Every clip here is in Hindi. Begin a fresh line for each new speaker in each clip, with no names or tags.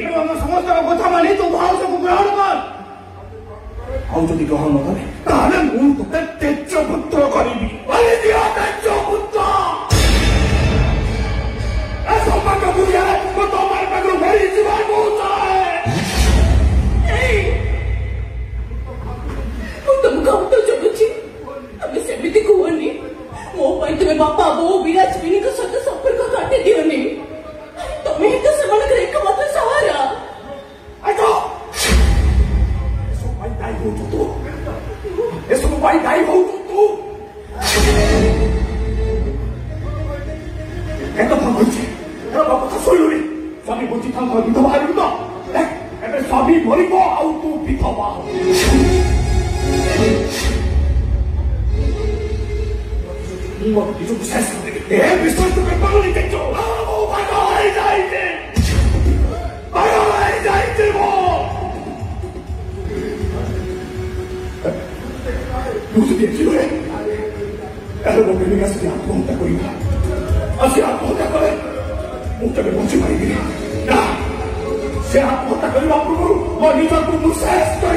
समस्त कथा मानि तू भाव को ग्रहण कर आदि ग्रहण न करे ताले मुझे तेजपुत्र करी दिया तेजपुत्र सौभाग्य बुझे तो तुम्हारे पाखु फेरी जीवन तुमको तो जगुची तमें सेमिति कहनी मो तुम्हें बापा बो विराजविनी सहित संपर्क काटी दियोनी तुम्हें तो से एकमात्र सहारा स्वामी बुझी था विधवा स्वामी मरब आउ तू विधवा विश्वास आत्महत्या करे मुझे बची पारि से आत्महत्या करने पूर्व मो निज को शेष कर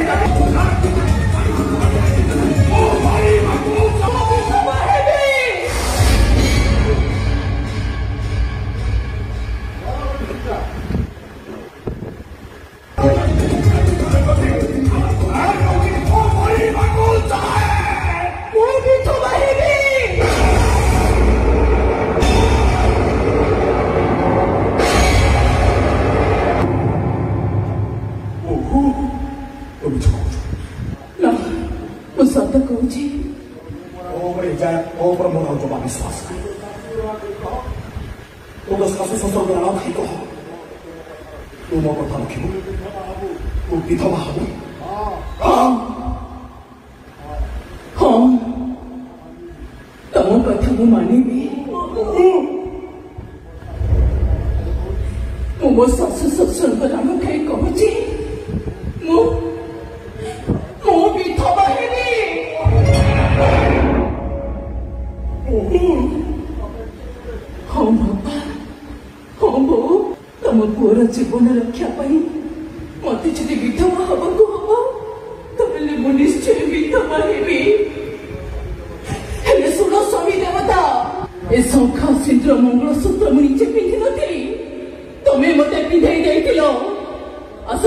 विश्वास तुम शाशु शशुर नाम भाई कह तू मो कथा रखी तू विधवा हब हाँ तुम कथा मु मानिबी मो शाशु शशुर नाम कहीं कहूची विधवा हेबी हाँ बापा हाँ बो तुम पुअर जीवन रक्षा मत जब विधवा हवा को हम मु निश्चय विधवा हेबी शुण स्वामी देवता ए शंखा सिंद्र मंगलसूत्र मु निजे पिंधि नी तुम्हें मत पिंधाई देल आस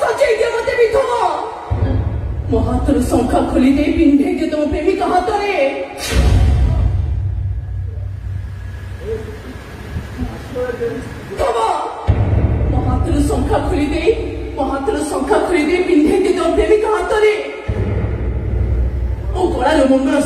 सजई दे मत विधवा मो हाथ शंखा खोली दे पिंधे दे तुम प्रेमिका हाथ मो हाथ शंखा खोली दे पिंधे दे तुम प्रेमिका हाथ मो गलार मंगल